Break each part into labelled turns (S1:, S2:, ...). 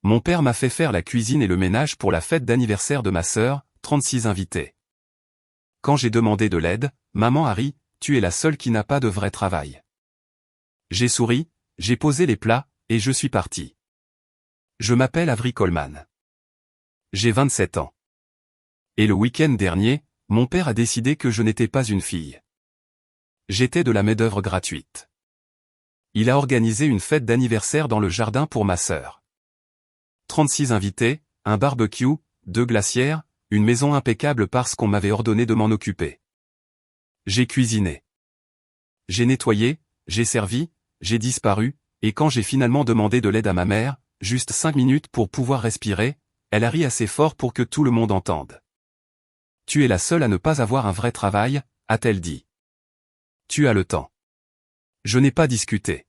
S1: Mon père m'a fait faire la cuisine et le ménage pour la fête d'anniversaire de ma sœur, 36 invités. Quand j'ai demandé de l'aide, maman a ri, tu es la seule qui n'a pas de vrai travail. J'ai souri, j'ai posé les plats, et je suis parti. Je m'appelle Avery Coleman. J'ai 27 ans. Et le week-end dernier, mon père a décidé que je n'étais pas une fille. J'étais de la main-d'œuvre gratuite. Il a organisé une fête d'anniversaire dans le jardin pour ma sœur. 36 invités, un barbecue, 2 glacières, une maison impeccable parce qu'on m'avait ordonné de m'en occuper. J'ai cuisiné. J'ai nettoyé, j'ai servi, j'ai disparu, et quand j'ai finalement demandé de l'aide à ma mère, juste 5 minutes pour pouvoir respirer, elle a ri assez fort pour que tout le monde entende. Tu es la seule à ne pas avoir un vrai travail, a-t-elle dit. Tu as le temps. Je n'ai pas discuté.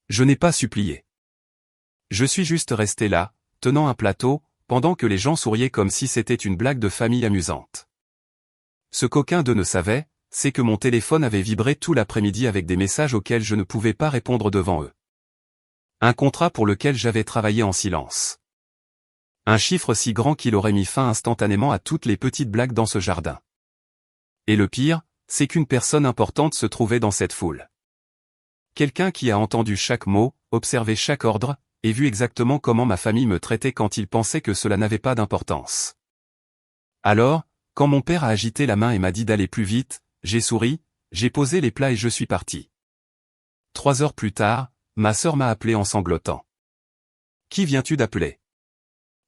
S1: Je n'ai pas supplié. Je suis juste resté là, tenant un plateau, pendant que les gens souriaient comme si c'était une blague de famille amusante. Ce qu'aucun d'eux ne savait, c'est que mon téléphone avait vibré tout l'après-midi avec des messages auxquels je ne pouvais pas répondre devant eux. Un contrat pour lequel j'avais travaillé en silence. Un chiffre si grand qu'il aurait mis fin instantanément à toutes les petites blagues dans ce jardin. Et le pire, c'est qu'une personne importante se trouvait dans cette foule. Quelqu'un qui a entendu chaque mot, observé chaque ordre, et vu exactement comment ma famille me traitait quand ils pensaient que cela n'avait pas d'importance. Alors, quand mon père a agité la main et m'a dit d'aller plus vite, j'ai souri, j'ai posé les plats et je suis parti. 3 heures plus tard, ma sœur m'a appelé en sanglotant. Qui viens-tu d'appeler?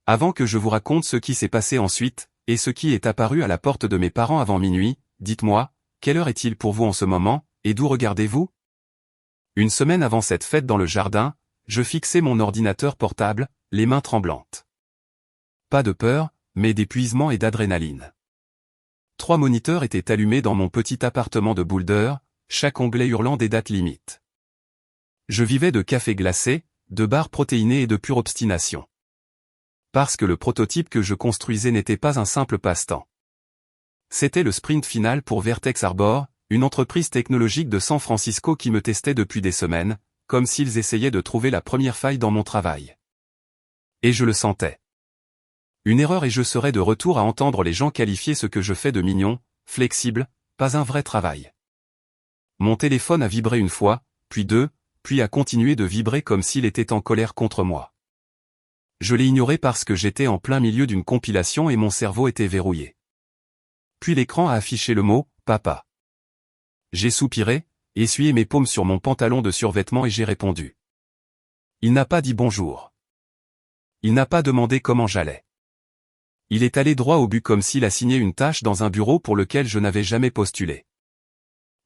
S1: Avant que je vous raconte ce qui s'est passé ensuite, et ce qui est apparu à la porte de mes parents avant minuit, dites-moi, quelle heure est-il pour vous en ce moment, et d'où regardez-vous? Une semaine avant cette fête dans le jardin, je fixais mon ordinateur portable, les mains tremblantes. Pas de peur, mais d'épuisement et d'adrénaline. 3 moniteurs étaient allumés dans mon petit appartement de Boulder, chaque onglet hurlant des dates limites. Je vivais de café glacé, de barres protéinées et de pure obstination. Parce que le prototype que je construisais n'était pas un simple passe-temps. C'était le sprint final pour Vertex Arbor, une entreprise technologique de San Francisco qui me testait depuis des semaines, comme s'ils essayaient de trouver la première faille dans mon travail. Et je le sentais. Une erreur et je serais de retour à entendre les gens qualifier ce que je fais de mignon, flexible, pas un vrai travail. Mon téléphone a vibré une fois, puis 2, puis a continué de vibrer comme s'il était en colère contre moi. Je l'ai ignoré parce que j'étais en plein milieu d'une compilation et mon cerveau était verrouillé. Puis l'écran a affiché le mot « Papa ». J'ai soupiré, essuyé mes paumes sur mon pantalon de survêtement et j'ai répondu. Il n'a pas dit bonjour. Il n'a pas demandé comment j'allais. Il est allé droit au but comme s'il a signé une tâche dans un bureau pour lequel je n'avais jamais postulé.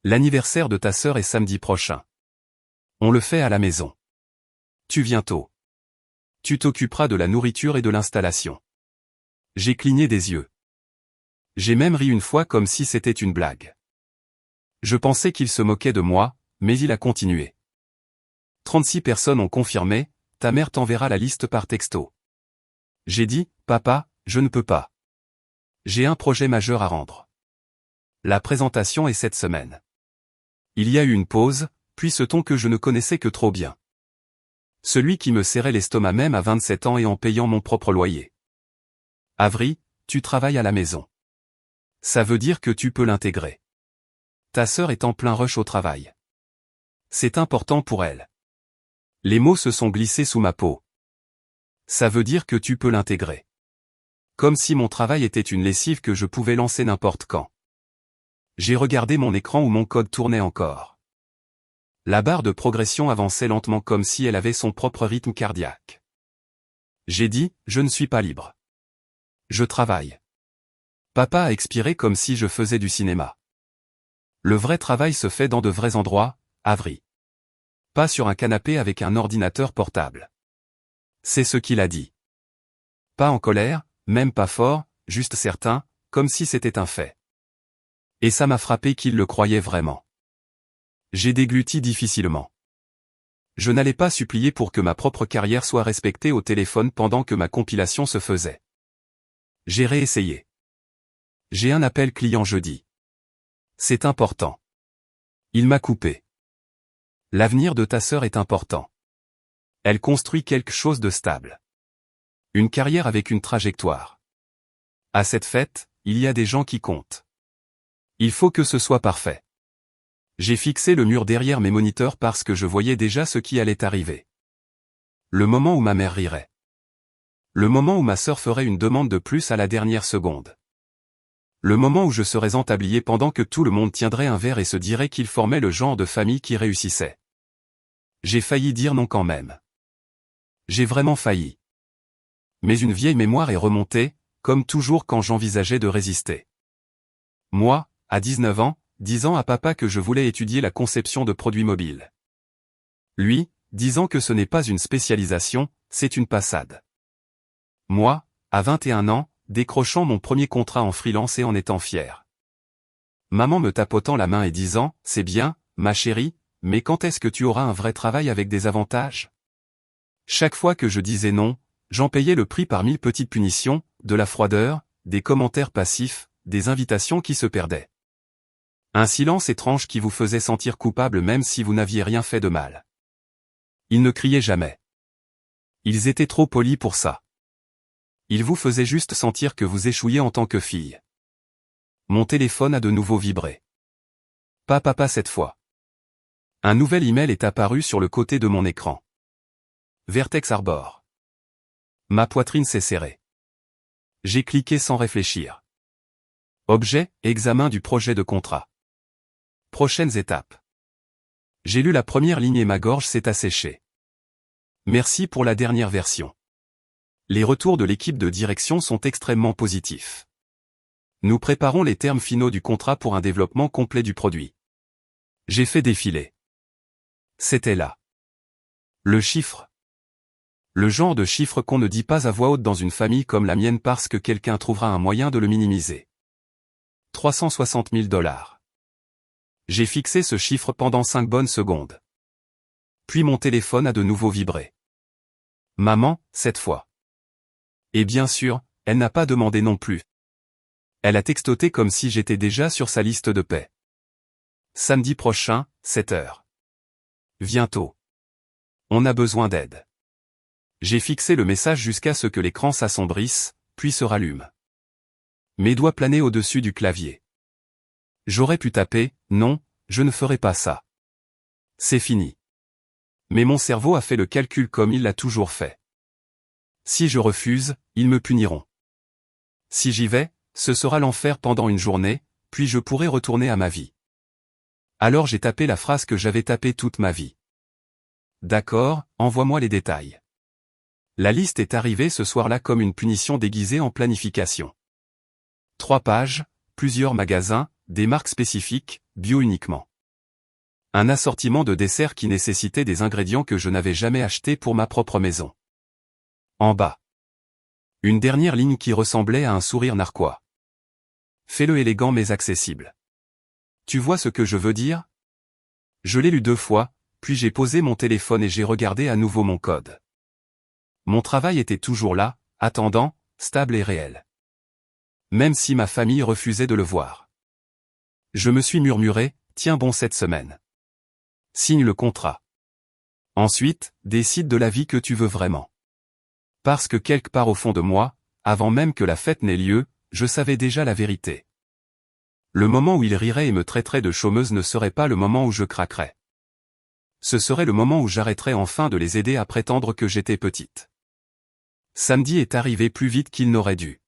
S1: L'anniversaire de ta sœur est samedi prochain. On le fait à la maison. Tu viens tôt. Tu t'occuperas de la nourriture et de l'installation. J'ai cligné des yeux. J'ai même ri une fois comme si c'était une blague. Je pensais qu'il se moquait de moi, mais il a continué. 36 personnes ont confirmé, ta mère t'enverra la liste par texto. J'ai dit, papa, je ne peux pas. J'ai un projet majeur à rendre. La présentation est cette semaine. Il y a eu une pause, puis ce ton que je ne connaissais que trop bien. Celui qui me serrait l'estomac même à 27 ans et en payant mon propre loyer. Avery, tu travailles à la maison. Ça veut dire que tu peux l'intégrer. Ta sœur est en plein rush au travail. C'est important pour elle. Les mots se sont glissés sous ma peau. Ça veut dire que tu peux l'intégrer. Comme si mon travail était une lessive que je pouvais lancer n'importe quand. J'ai regardé mon écran où mon code tournait encore. La barre de progression avançait lentement comme si elle avait son propre rythme cardiaque. J'ai dit, je ne suis pas libre. Je travaille. Papa a expiré comme si je faisais du cinéma. Le vrai travail se fait dans de vrais endroits, Avery. Pas sur un canapé avec un ordinateur portable. C'est ce qu'il a dit. Pas en colère, même pas fort, juste certain, comme si c'était un fait. Et ça m'a frappé qu'il le croyait vraiment. J'ai dégluti difficilement. Je n'allais pas supplier pour que ma propre carrière soit respectée au téléphone pendant que ma compilation se faisait. J'ai réessayé. J'ai un appel client jeudi. C'est important. Il m'a coupé. L'avenir de ta sœur est important. Elle construit quelque chose de stable. Une carrière avec une trajectoire. À cette fête, il y a des gens qui comptent. Il faut que ce soit parfait. J'ai fixé le mur derrière mes moniteurs parce que je voyais déjà ce qui allait arriver. Le moment où ma mère rirait. Le moment où ma sœur ferait une demande de plus à la dernière seconde. Le moment où je serais entablié pendant que tout le monde tiendrait un verre et se dirait qu'il formait le genre de famille qui réussissait. J'ai failli dire non quand même. J'ai vraiment failli. Mais une vieille mémoire est remontée, comme toujours quand j'envisageais de résister. Moi, à 19 ans, disant à papa que je voulais étudier la conception de produits mobiles. Lui, disant que ce n'est pas une spécialisation, c'est une passade. Moi, à 21 ans, décrochant mon premier contrat en freelance et en étant fier. Maman me tapotant la main et disant, c'est bien, ma chérie, mais quand est-ce que tu auras un vrai travail avec des avantages? Chaque fois que je disais non, j'en payais le prix par 1000 petites punitions, de la froideur, des commentaires passifs, des invitations qui se perdaient. Un silence étrange qui vous faisait sentir coupable même si vous n'aviez rien fait de mal. Ils ne criaient jamais. Ils étaient trop polis pour ça. Ils vous faisaient juste sentir que vous échouiez en tant que fille. Mon téléphone a de nouveau vibré. Pas papa cette fois. Un nouvel email est apparu sur le côté de mon écran. Vertex Arbor. Ma poitrine s'est serrée. J'ai cliqué sans réfléchir. Objet, examen du projet de contrat. Prochaines étapes. J'ai lu la première ligne et ma gorge s'est asséchée. Merci pour la dernière version. Les retours de l'équipe de direction sont extrêmement positifs. Nous préparons les termes finaux du contrat pour un développement complet du produit. J'ai fait défiler. C'était là. Le chiffre. Le genre de chiffre qu'on ne dit pas à voix haute dans une famille comme la mienne parce que quelqu'un trouvera un moyen de le minimiser. 360 000 $. J'ai fixé ce chiffre pendant 5 bonnes secondes. Puis mon téléphone a de nouveau vibré. Maman, cette fois. Et bien sûr, elle n'a pas demandé non plus. Elle a textoté comme si j'étais déjà sur sa liste de paix. Samedi prochain, 7 h. Viens tôt. On a besoin d'aide. J'ai fixé le message jusqu'à ce que l'écran s'assombrisse, puis se rallume. Mes doigts planaient au-dessus du clavier. J'aurais pu taper, non, je ne ferai pas ça. C'est fini. Mais mon cerveau a fait le calcul comme il l'a toujours fait. Si je refuse, ils me puniront. Si j'y vais, ce sera l'enfer pendant une journée, puis je pourrai retourner à ma vie. Alors j'ai tapé la phrase que j'avais tapée toute ma vie. D'accord, envoie-moi les détails. La liste est arrivée ce soir-là comme une punition déguisée en planification. 3 pages, plusieurs magasins, des marques spécifiques, bio uniquement. Un assortiment de desserts qui nécessitait des ingrédients que je n'avais jamais achetés pour ma propre maison. En bas. Une dernière ligne qui ressemblait à un sourire narquois. Fais-le élégant mais accessible. Tu vois ce que je veux dire? Je l'ai lu 2 fois, puis j'ai posé mon téléphone et j'ai regardé à nouveau mon code. Mon travail était toujours là, attendant, stable et réel. Même si ma famille refusait de le voir. Je me suis murmuré, tiens bon cette semaine. Signe le contrat. Ensuite, décide de la vie que tu veux vraiment. Parce que quelque part au fond de moi, avant même que la fête n'ait lieu, je savais déjà la vérité. Le moment où ils riraient et me traiteraient de chômeuse ne serait pas le moment où je craquerais. Ce serait le moment où j'arrêterais enfin de les aider à prétendre que j'étais petite. Samedi est arrivé plus vite qu'il n'aurait dû.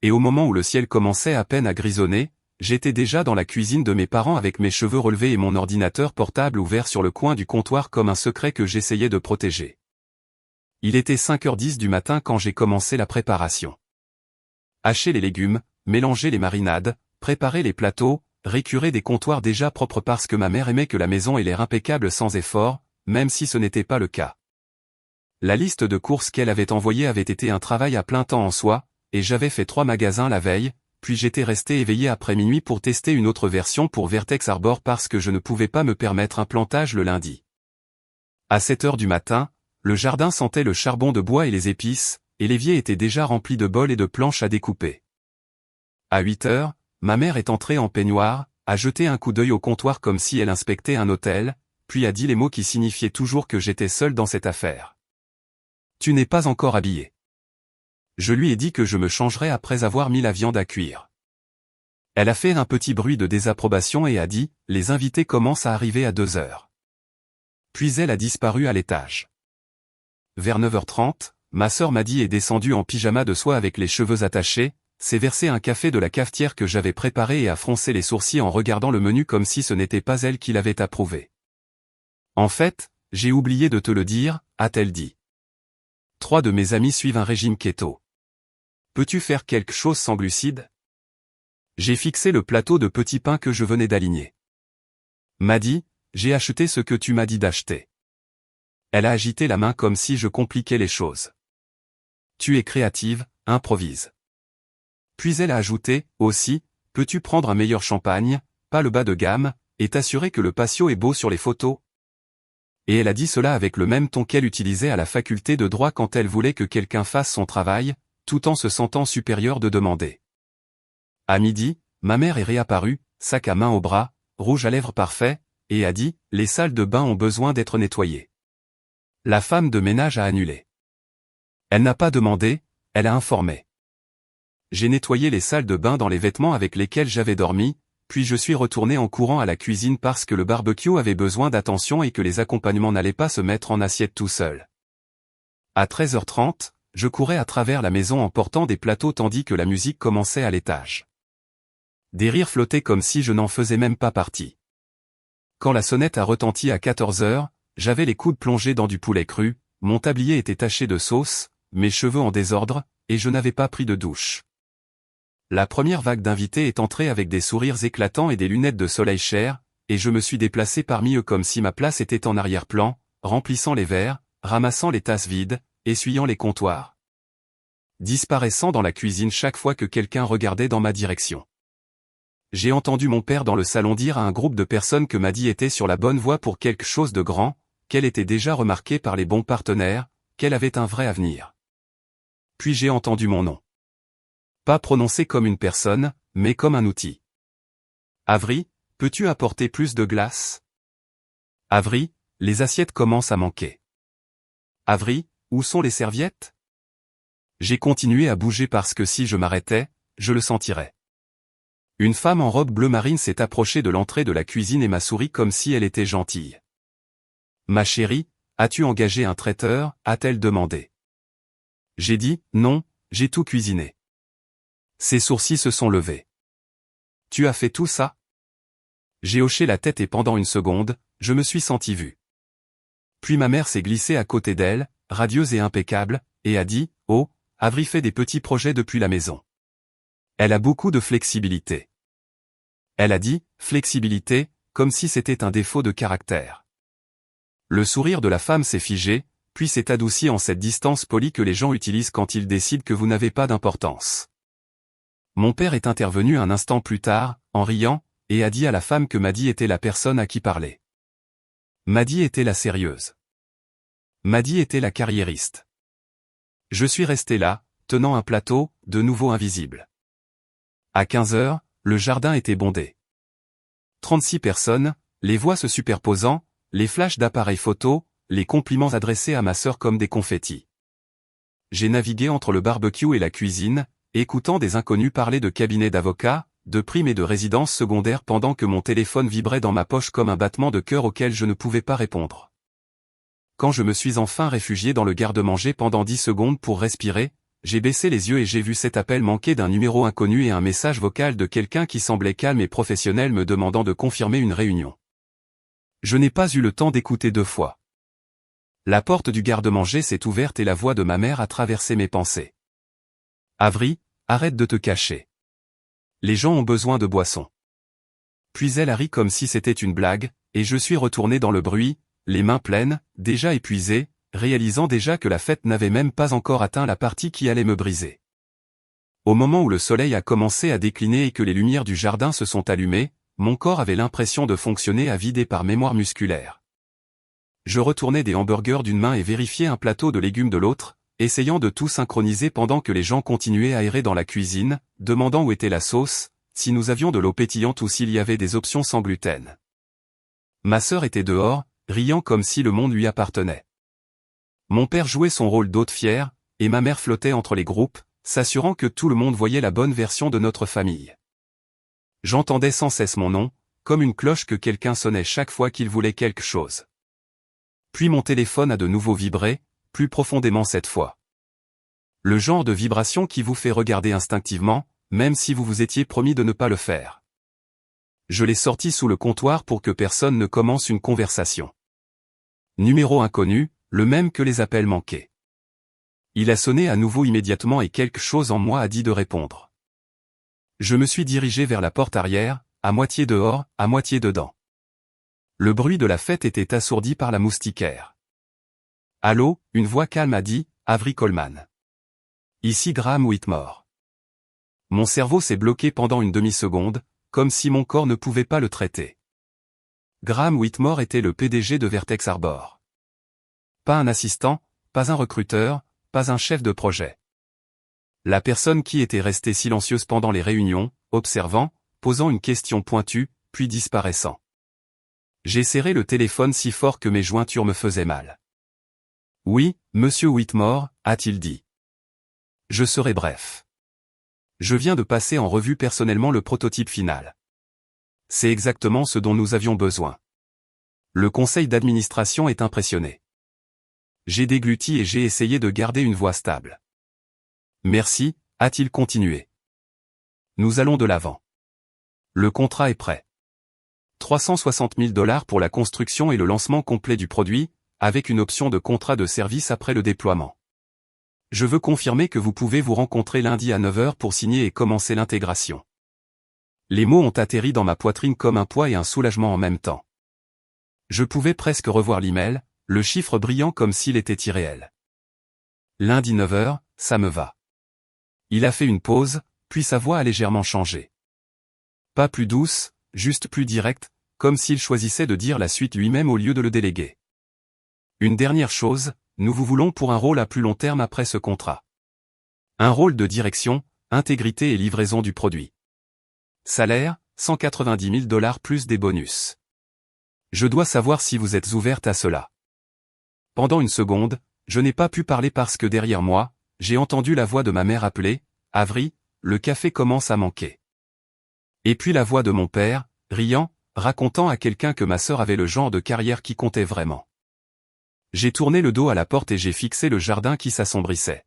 S1: Et au moment où le ciel commençait à peine à grisonner, j'étais déjà dans la cuisine de mes parents avec mes cheveux relevés et mon ordinateur portable ouvert sur le coin du comptoir comme un secret que j'essayais de protéger. Il était 5h10 du matin quand j'ai commencé la préparation. Hacher les légumes, mélanger les marinades, préparer les plateaux, récurer des comptoirs déjà propres parce que ma mère aimait que la maison ait l'air impeccable sans effort, même si ce n'était pas le cas. La liste de courses qu'elle avait envoyée avait été un travail à plein temps en soi, et j'avais fait 3 magasins la veille, puis j'étais resté éveillé après minuit pour tester une autre version pour Vertex Arbor parce que je ne pouvais pas me permettre un plantage le lundi. À 7 h du matin, le jardin sentait le charbon de bois et les épices, et l'évier était déjà rempli de bols et de planches à découper. À 8 h, ma mère est entrée en peignoir, a jeté un coup d'œil au comptoir comme si elle inspectait un hôtel, puis a dit les mots qui signifiaient toujours que j'étais seul dans cette affaire. Tu n'es pas encore habillé. Je lui ai dit que je me changerais après avoir mis la viande à cuire. Elle a fait un petit bruit de désapprobation et a dit « Les invités commencent à arriver à 2 heures ». Puis elle a disparu à l'étage. Vers 9h30, ma sœur Maddy est descendue en pyjama de soie avec les cheveux attachés, s'est versé un café de la cafetière que j'avais préparé et a froncé les sourcils en regardant le menu comme si ce n'était pas elle qui l'avait approuvé. « En fait, j'ai oublié de te le dire », a-t-elle dit. 3 de mes amis suivent un régime keto. Peux-tu faire quelque chose sans glucides? J'ai fixé le plateau de petits pains que je venais d'aligner. Maddy, j'ai acheté ce que tu m'as dit d'acheter. Elle a agité la main comme si je compliquais les choses. Tu es créative, improvise. Puis elle a ajouté, aussi, peux-tu prendre un meilleur champagne, pas le bas de gamme, et t'assurer que le patio est beau sur les photos? Et elle a dit cela avec le même ton qu'elle utilisait à la faculté de droit quand elle voulait que quelqu'un fasse son travail, tout en se sentant supérieure de demander. À midi, ma mère est réapparue, sac à main au bras, rouge à lèvres parfait, et a dit « Les salles de bain ont besoin d'être nettoyées ». La femme de ménage a annulé. Elle n'a pas demandé, elle a informé. J'ai nettoyé les salles de bain dans les vêtements avec lesquels j'avais dormi, puis je suis retourné en courant à la cuisine parce que le barbecue avait besoin d'attention et que les accompagnements n'allaient pas se mettre en assiette tout seuls. À 13h30, je courais à travers la maison en portant des plateaux tandis que la musique commençait à l'étage. Des rires flottaient comme si je n'en faisais même pas partie. Quand la sonnette a retenti à 14h, j'avais les coudes plongés dans du poulet cru, mon tablier était taché de sauce, mes cheveux en désordre, et je n'avais pas pris de douche. La première vague d'invités est entrée avec des sourires éclatants et des lunettes de soleil chair, et je me suis déplacé parmi eux comme si ma place était en arrière-plan, remplissant les verres, ramassant les tasses vides, essuyant les comptoirs. Disparaissant dans la cuisine chaque fois que quelqu'un regardait dans ma direction. J'ai entendu mon père dans le salon dire à un groupe de personnes que Maddy était sur la bonne voie pour quelque chose de grand, qu'elle était déjà remarquée par les bons partenaires, qu'elle avait un vrai avenir. Puis j'ai entendu mon nom. Pas prononcé comme une personne, mais comme un outil. Avri, peux-tu apporter plus de glace? Avri, les assiettes commencent à manquer. Avri, où sont les serviettes? J'ai continué à bouger parce que si je m'arrêtais, je le sentirais. Une femme en robe bleu marine s'est approchée de l'entrée de la cuisine et m'a souri comme si elle était gentille. Ma chérie, as-tu engagé un traiteur? A-t-elle demandé. J'ai dit, non, j'ai tout cuisiné. Ses sourcils se sont levés. Tu as fait tout ça? J'ai hoché la tête et pendant une seconde, je me suis senti vu. Puis ma mère s'est glissée à côté d'elle, radieuse et impeccable, et a dit, oh, Avri fait des petits projets depuis la maison. Elle a beaucoup de flexibilité. Elle a dit, flexibilité, comme si c'était un défaut de caractère. Le sourire de la femme s'est figé, puis s'est adouci en cette distance polie que les gens utilisent quand ils décident que vous n'avez pas d'importance. Mon père est intervenu un instant plus tard, en riant, et a dit à la femme que Maddy était la personne à qui parler. Maddy était la sérieuse. Maddy était la carriériste. Je suis resté là, tenant un plateau, de nouveau invisible. À 15h, le jardin était bondé. 36 personnes, les voix se superposant, les flashs d'appareils photo, les compliments adressés à ma sœur comme des confettis. J'ai navigué entre le barbecue et la cuisine, écoutant des inconnus parler de cabinets d'avocats, de primes et de résidences secondaires pendant que mon téléphone vibrait dans ma poche comme un battement de cœur auquel je ne pouvais pas répondre. Quand je me suis enfin réfugié dans le garde-manger pendant 10 secondes pour respirer, j'ai baissé les yeux et j'ai vu cet appel manqué d'un numéro inconnu et un message vocal de quelqu'un qui semblait calme et professionnel me demandant de confirmer une réunion. Je n'ai pas eu le temps d'écouter 2 fois. La porte du garde-manger s'est ouverte et la voix de ma mère a traversé mes pensées. Avri, arrête de te cacher. Les gens ont besoin de boissons. Puis elle a ri comme si c'était une blague, et je suis retourné dans le bruit, les mains pleines, déjà épuisé, réalisant déjà que la fête n'avait même pas encore atteint la partie qui allait me briser. Au moment où le soleil a commencé à décliner et que les lumières du jardin se sont allumées, mon corps avait l'impression de fonctionner à vide et par mémoire musculaire. Je retournais des hamburgers d'une main et vérifiais un plateau de légumes de l'autre, essayant de tout synchroniser pendant que les gens continuaient à errer dans la cuisine, demandant où était la sauce, si nous avions de l'eau pétillante ou s'il y avait des options sans gluten. Ma sœur était dehors, riant comme si le monde lui appartenait. Mon père jouait son rôle d'hôte fier, et ma mère flottait entre les groupes, s'assurant que tout le monde voyait la bonne version de notre famille. J'entendais sans cesse mon nom, comme une cloche que quelqu'un sonnait chaque fois qu'il voulait quelque chose. Puis mon téléphone a de nouveau vibré, plus profondément cette fois. Le genre de vibration qui vous fait regarder instinctivement, même si vous vous étiez promis de ne pas le faire. Je l'ai sorti sous le comptoir pour que personne ne commence une conversation. Numéro inconnu, le même que les appels manqués. Il a sonné à nouveau immédiatement et quelque chose en moi a dit de répondre. Je me suis dirigé vers la porte arrière, à moitié dehors, à moitié dedans. Le bruit de la fête était assourdi par la moustiquaire. « Allô ?» une voix calme a dit, « Avery Coleman. Ici Graham Whitmore. » Mon cerveau s'est bloqué pendant une demi-seconde, comme si mon corps ne pouvait pas le traiter. Graham Whitmore était le PDG de Vertex Arbor. Pas un assistant, pas un recruteur, pas un chef de projet. La personne qui était restée silencieuse pendant les réunions, observant, posant une question pointue, puis disparaissant. J'ai serré le téléphone si fort que mes jointures me faisaient mal. « Oui, monsieur Whitmore » a-t-il dit. « Je serai bref. Je viens de passer en revue personnellement le prototype final. C'est exactement ce dont nous avions besoin. Le conseil d'administration est impressionné. J'ai dégluti et j'ai essayé de garder une voix stable. Merci, a-t-il continué. Nous allons de l'avant. Le contrat est prêt. 360 000 $ pour la construction et le lancement complet du produit, avec une option de contrat de service après le déploiement. Je veux confirmer que vous pouvez vous rencontrer lundi à 9 h pour signer et commencer l'intégration. Les mots ont atterri dans ma poitrine comme un poids et un soulagement en même temps. Je pouvais presque revoir l'email, le chiffre brillant comme s'il était irréel. Lundi 9 h, ça me va. Il a fait une pause, puis sa voix a légèrement changé. Pas plus douce, juste plus directe, comme s'il choisissait de dire la suite lui-même au lieu de le déléguer. Une dernière chose, nous vous voulons pour un rôle à plus long terme après ce contrat. Un rôle de direction, intégrité et livraison du produit. Salaire, 190 000 $ plus des bonus. Je dois savoir si vous êtes ouverte à cela. Pendant une seconde, je n'ai pas pu parler parce que derrière moi, j'ai entendu la voix de ma mère appeler, « Avery, le café commence à manquer. » Et puis la voix de mon père, riant, racontant à quelqu'un que ma sœur avait le genre de carrière qui comptait vraiment. J'ai tourné le dos à la porte et j'ai fixé le jardin qui s'assombrissait.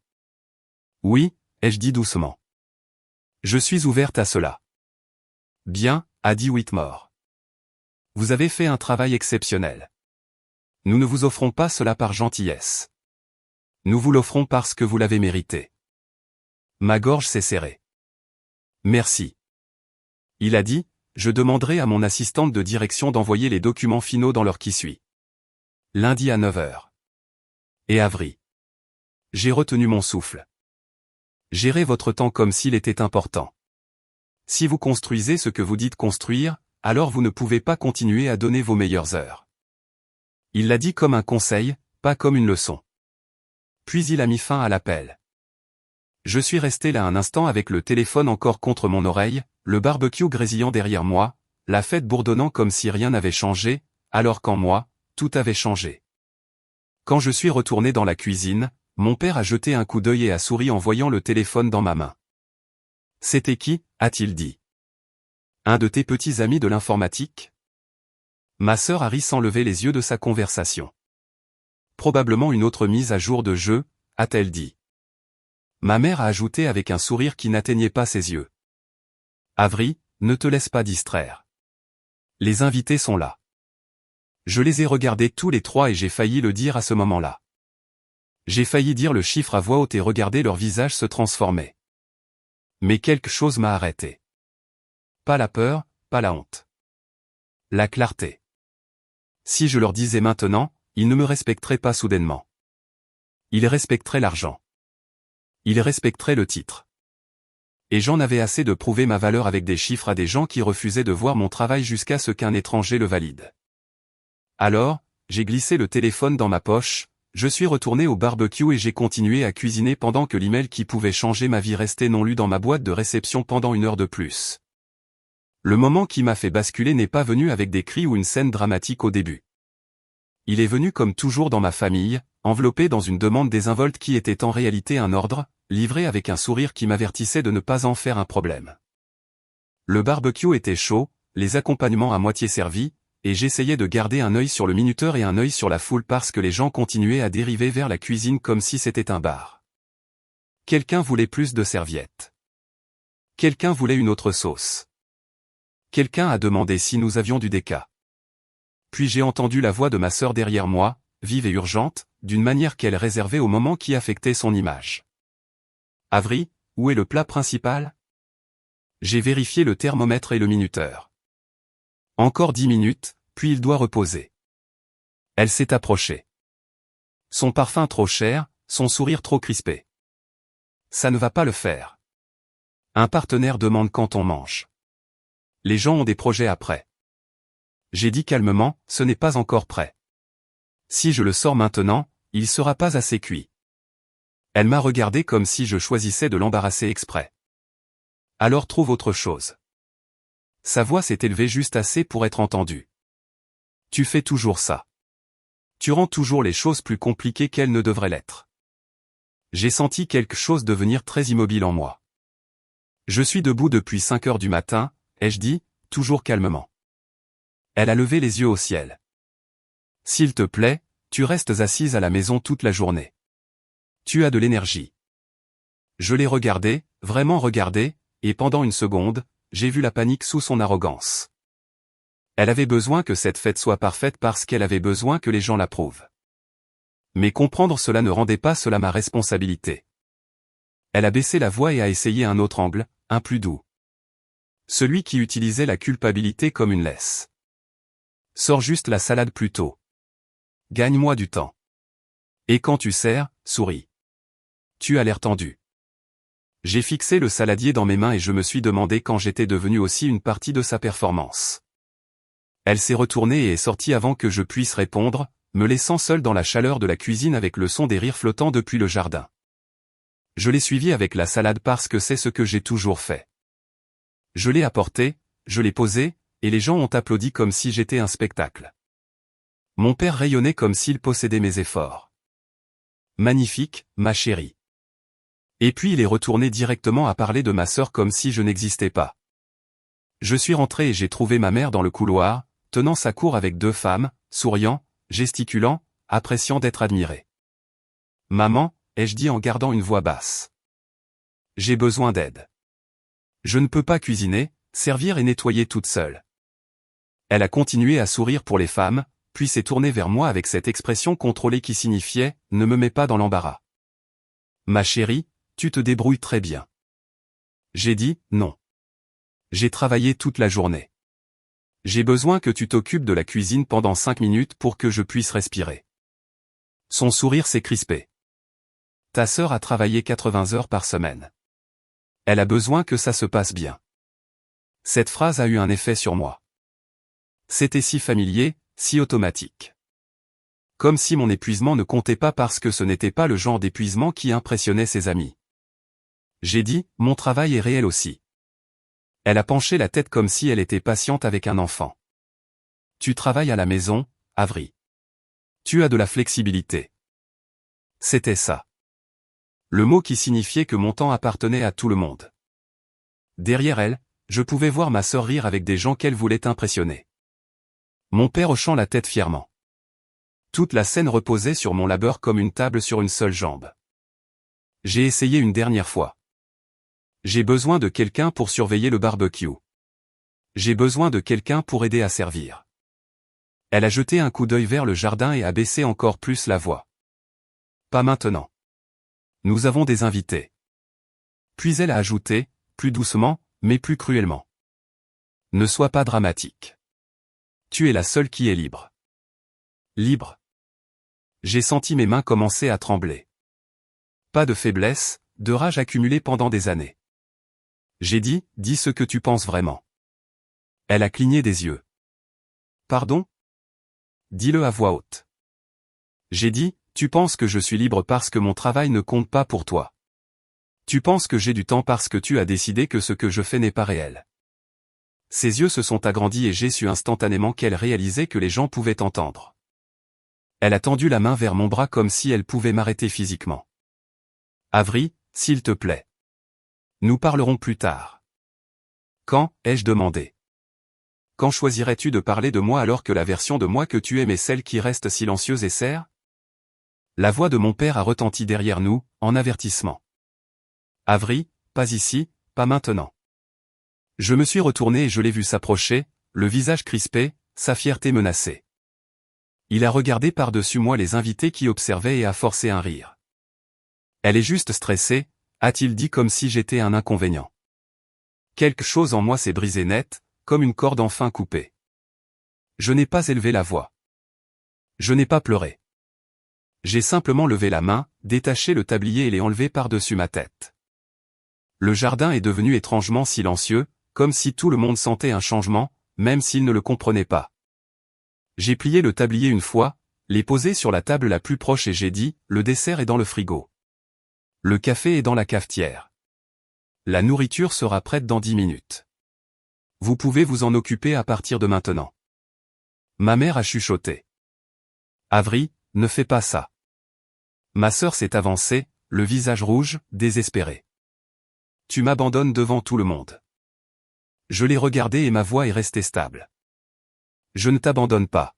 S1: « Oui » ai-je dit doucement. « Je suis ouverte à cela. » « Bien » a dit Whitmore. « Vous avez fait un travail exceptionnel. Nous ne vous offrons pas cela par gentillesse. Nous vous l'offrons parce que vous l'avez mérité. » Ma gorge s'est serrée. « Merci. » Il a dit, « Je demanderai à mon assistante de direction d'envoyer les documents finaux dans l'heure qui suit. Lundi à 9 h. » Et Avery. J'ai retenu mon souffle. Gérez votre temps comme s'il était important. Si vous construisez ce que vous dites construire, alors vous ne pouvez pas continuer à donner vos meilleures heures. Il l'a dit comme un conseil, pas comme une leçon. Puis il a mis fin à l'appel. Je suis resté là un instant avec le téléphone encore contre mon oreille, le barbecue grésillant derrière moi, la fête bourdonnant comme si rien n'avait changé, alors qu'en moi, tout avait changé. Quand je suis retourné dans la cuisine, mon père a jeté un coup d'œil et a souri en voyant le téléphone dans ma main. « C'était qui » a-t-il dit. « Un de tes petits amis de l'informatique ?» Ma sœur a ri sans lever les yeux de sa conversation. « Probablement une autre mise à jour de jeu » a-t-elle dit. Ma mère a ajouté avec un sourire qui n'atteignait pas ses yeux. « Avery, ne te laisse pas distraire. Les invités sont là. » Je les ai regardés tous les trois et j'ai failli le dire à ce moment-là. J'ai failli dire le chiffre à voix haute et regarder leur visage se transformer. Mais quelque chose m'a arrêté. Pas la peur, pas la honte. La clarté. Si je leur disais maintenant, ils ne me respecteraient pas soudainement. Ils respecteraient l'argent. Ils respecteraient le titre. Et j'en avais assez de prouver ma valeur avec des chiffres à des gens qui refusaient de voir mon travail jusqu'à ce qu'un étranger le valide. Alors, j'ai glissé le téléphone dans ma poche, je suis retourné au barbecue et j'ai continué à cuisiner pendant que l'email qui pouvait changer ma vie restait non lu dans ma boîte de réception pendant une heure de plus. Le moment qui m'a fait basculer n'est pas venu avec des cris ou une scène dramatique au début. Il est venu comme toujours dans ma famille, enveloppé dans une demande désinvolte qui était en réalité un ordre, livré avec un sourire qui m'avertissait de ne pas en faire un problème. Le barbecue était chaud, les accompagnements à moitié servis, et j'essayais de garder un œil sur le minuteur et un œil sur la foule parce que les gens continuaient à dériver vers la cuisine comme si c'était un bar. Quelqu'un voulait plus de serviettes. Quelqu'un voulait une autre sauce. Quelqu'un a demandé si nous avions du déca. Puis j'ai entendu la voix de ma sœur derrière moi, vive et urgente, d'une manière qu'elle réservait au moment qui affectait son image. Avri, où est le plat principal? J'ai vérifié le thermomètre et le minuteur. Encore 10 minutes, puis il doit reposer. Elle s'est approchée. Son parfum trop cher, son sourire trop crispé. Ça ne va pas le faire. Un partenaire demande quand on mange. Les gens ont des projets après. J'ai dit calmement, ce n'est pas encore prêt. Si je le sors maintenant, il sera pas assez cuit. Elle m'a regardé comme si je choisissais de l'embarrasser exprès. Alors trouve autre chose. Sa voix s'est élevée juste assez pour être entendue. Tu fais toujours ça. Tu rends toujours les choses plus compliquées qu'elles ne devraient l'être. J'ai senti quelque chose devenir très immobile en moi. Je suis debout depuis 5 heures du matin, ai-je dit, toujours calmement. Elle a levé les yeux au ciel. S'il te plaît, tu restes assise à la maison toute la journée. Tu as de l'énergie. Je l'ai regardée, vraiment regardée, et pendant une seconde, j'ai vu la panique sous son arrogance. Elle avait besoin que cette fête soit parfaite parce qu'elle avait besoin que les gens l'approuvent. Mais comprendre cela ne rendait pas cela ma responsabilité. Elle a baissé la voix et a essayé un autre angle, un plus doux. Celui qui utilisait la culpabilité comme une laisse. Sors juste la salade plus tôt. Gagne-moi du temps. Et quand tu sers, souris. Tu as l'air tendu. J'ai fixé le saladier dans mes mains et je me suis demandé quand j'étais devenu aussi une partie de sa performance. Elle s'est retournée et est sortie avant que je puisse répondre, me laissant seul dans la chaleur de la cuisine avec le son des rires flottant depuis le jardin. Je l'ai suivie avec la salade parce que c'est ce que j'ai toujours fait. Je l'ai apportée, je l'ai posée, et les gens ont applaudi comme si j'étais un spectacle. Mon père rayonnait comme s'il possédait mes efforts. Magnifique, ma chérie. Et puis il est retourné directement à parler de ma sœur comme si je n'existais pas. Je suis rentré et j'ai trouvé ma mère dans le couloir, tenant sa cour avec 2 femmes, souriant, gesticulant, appréciant d'être admirée. Maman, ai-je dit en gardant une voix basse. J'ai besoin d'aide. Je ne peux pas cuisiner, servir et nettoyer toute seule. Elle a continué à sourire pour les femmes, puis s'est tournée vers moi avec cette expression contrôlée qui signifiait « Ne me mets pas dans l'embarras ». Ma chérie, tu te débrouilles très bien. J'ai dit « Non. J'ai travaillé toute la journée. J'ai besoin que tu t'occupes de la cuisine pendant 5 minutes pour que je puisse respirer. » Son sourire s'est crispé. Ta sœur a travaillé 80 heures par semaine. Elle a besoin que ça se passe bien. Cette phrase a eu un effet sur moi. C'était si familier, si automatique. Comme si mon épuisement ne comptait pas parce que ce n'était pas le genre d'épuisement qui impressionnait ses amis. J'ai dit, mon travail est réel aussi. Elle a penché la tête comme si elle était patiente avec un enfant. Tu travailles à la maison, Avri. Tu as de la flexibilité. C'était ça. Le mot qui signifiait que mon temps appartenait à tout le monde. Derrière elle, je pouvais voir ma sœur rire avec des gens qu'elle voulait impressionner. Mon père hochant la tête fièrement. Toute la scène reposait sur mon labeur comme une table sur une seule jambe. J'ai essayé une dernière fois. J'ai besoin de quelqu'un pour surveiller le barbecue. J'ai besoin de quelqu'un pour aider à servir. Elle a jeté un coup d'œil vers le jardin et a baissé encore plus la voix. Pas maintenant. Nous avons des invités. Puis elle a ajouté, plus doucement, mais plus cruellement. Ne sois pas dramatique. Tu es la seule qui est libre. Libre. J'ai senti mes mains commencer à trembler. Pas de faiblesse, de rage accumulée pendant des années. J'ai dit, dis ce que tu penses vraiment. Elle a cligné des yeux. Pardon? Dis-le à voix haute. J'ai dit, tu penses que je suis libre parce que mon travail ne compte pas pour toi. Tu penses que j'ai du temps parce que tu as décidé que ce que je fais n'est pas réel. Ses yeux se sont agrandis et j'ai su instantanément qu'elle réalisait que les gens pouvaient entendre. Elle a tendu la main vers mon bras comme si elle pouvait m'arrêter physiquement. Avery, s'il te plaît. Nous parlerons plus tard. Quand, ai-je demandé. Quand choisirais-tu de parler de moi alors que la version de moi que tu aimes est celle qui reste silencieuse et serre? La voix de mon père a retenti derrière nous, en avertissement. Avery, pas ici, pas maintenant. Je me suis retourné et je l'ai vu s'approcher, le visage crispé, sa fierté menacée. Il a regardé par-dessus moi les invités qui observaient et a forcé un rire. Elle est juste stressée, a-t-il dit comme si j'étais un inconvénient. Quelque chose en moi s'est brisé net, comme une corde enfin coupée. Je n'ai pas élevé la voix. Je n'ai pas pleuré. J'ai simplement levé la main, détaché le tablier et l'ai enlevé par-dessus ma tête. Le jardin est devenu étrangement silencieux, comme si tout le monde sentait un changement, même s'il ne le comprenait pas. J'ai plié le tablier une fois, l'ai posé sur la table la plus proche et j'ai dit, le dessert est dans le frigo. Le café est dans la cafetière. La nourriture sera prête dans 10 minutes. Vous pouvez vous en occuper à partir de maintenant. Ma mère a chuchoté. Avery, ne fais pas ça. Ma sœur s'est avancée, le visage rouge, désespérée. Tu m'abandonnes devant tout le monde. Je l'ai regardée et ma voix est restée stable. Je ne t'abandonne pas.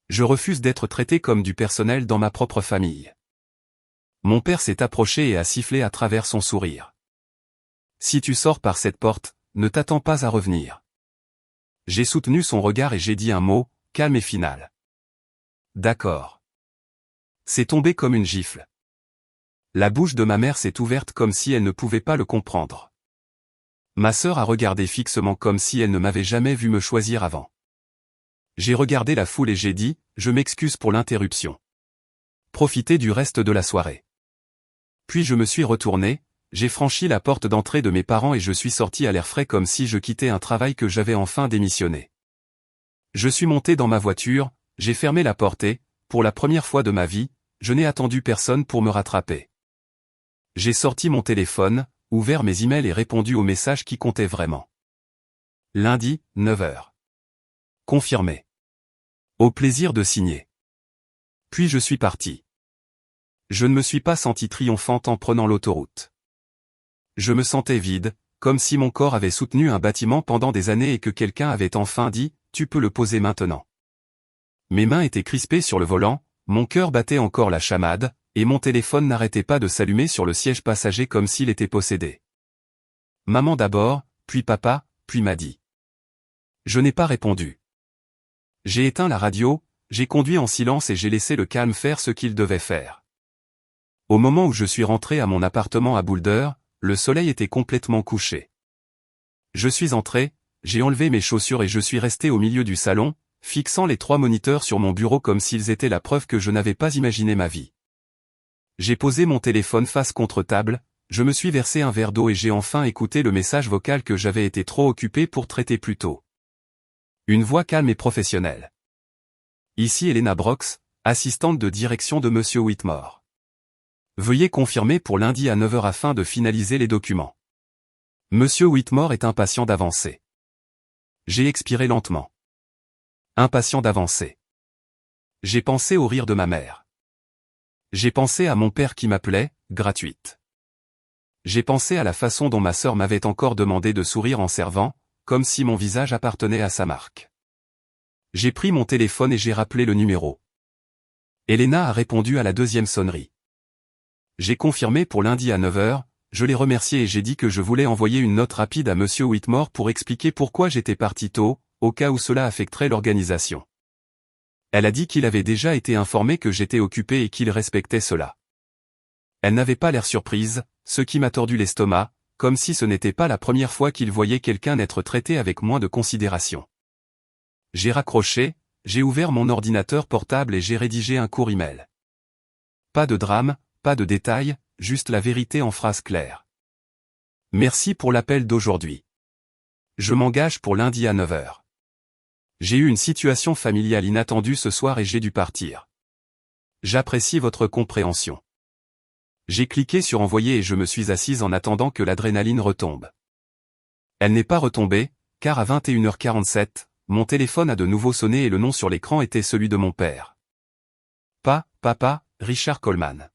S1: Je refuse d'être traité comme du personnel dans ma propre famille. Mon père s'est approché et a sifflé à travers son sourire. Si tu sors par cette porte, ne t'attends pas à revenir. J'ai soutenu son regard et j'ai dit un mot, calme et final. D'accord. C'est tombé comme une gifle. La bouche de ma mère s'est ouverte comme si elle ne pouvait pas le comprendre. Ma sœur a regardé fixement comme si elle ne m'avait jamais vu me choisir avant. J'ai regardé la foule et j'ai dit, je m'excuse pour l'interruption. Profitez du reste de la soirée. Puis je me suis retourné, j'ai franchi la porte d'entrée de mes parents et je suis sorti à l'air frais comme si je quittais un travail que j'avais enfin démissionné. Je suis monté dans ma voiture, j'ai fermé la porte et, pour la première fois de ma vie, je n'ai attendu personne pour me rattraper. J'ai sorti mon téléphone, ouvert mes emails et répondu aux messages qui comptaient vraiment. Lundi, 9h. Confirmé. Au plaisir de signer. Puis je suis parti. Je ne me suis pas senti triomphante en prenant l'autoroute. Je me sentais vide, comme si mon corps avait soutenu un bâtiment pendant des années et que quelqu'un avait enfin dit, tu peux le poser maintenant. Mes mains étaient crispées sur le volant, mon cœur battait encore la chamade, et mon téléphone n'arrêtait pas de s'allumer sur le siège passager comme s'il était possédé. Maman d'abord, puis papa, puis m'a dit. Je n'ai pas répondu. J'ai éteint la radio, j'ai conduit en silence et j'ai laissé le calme faire ce qu'il devait faire. Au moment où je suis rentré à mon appartement à Boulder, le soleil était complètement couché. Je suis entré, j'ai enlevé mes chaussures et je suis resté au milieu du salon, fixant les 3 moniteurs sur mon bureau comme s'ils étaient la preuve que je n'avais pas imaginé ma vie. J'ai posé mon téléphone face contre table, je me suis versé un verre d'eau et j'ai enfin écouté le message vocal que j'avais été trop occupé pour traiter plus tôt. Une voix calme et professionnelle. Ici Elena Brox, assistante de direction de Monsieur Whitmore. Veuillez confirmer pour lundi à 9h afin de finaliser les documents. Monsieur Whitmore est impatient d'avancer. J'ai expiré lentement. Impatient d'avancer. J'ai pensé au rire de ma mère. J'ai pensé à mon père qui m'appelait, gratuite. J'ai pensé à la façon dont ma sœur m'avait encore demandé de sourire en servant, comme si mon visage appartenait à sa marque. J'ai pris mon téléphone et j'ai rappelé le numéro. Elena a répondu à la 2e sonnerie. J'ai confirmé pour lundi à 9h, je l'ai remercié et j'ai dit que je voulais envoyer une note rapide à Monsieur Whitmore pour expliquer pourquoi j'étais parti tôt, au cas où cela affecterait l'organisation. Elle a dit qu'il avait déjà été informé que j'étais occupé et qu'il respectait cela. Elle n'avait pas l'air surprise, ce qui m'a tordu l'estomac, comme si ce n'était pas la première fois qu'il voyait quelqu'un être traité avec moins de considération. J'ai raccroché, j'ai ouvert mon ordinateur portable et j'ai rédigé un court email. Pas de drame, pas de détails, juste la vérité en phrases claires. Merci pour l'appel d'aujourd'hui. Je m'engage pour lundi à 9h. J'ai eu une situation familiale inattendue ce soir et j'ai dû partir. J'apprécie votre compréhension. J'ai cliqué sur envoyer et je me suis assise en attendant que l'adrénaline retombe. Elle n'est pas retombée, car à 21h47, mon téléphone a de nouveau sonné et le nom sur l'écran était celui de mon père. Pas, papa, Richard Coleman.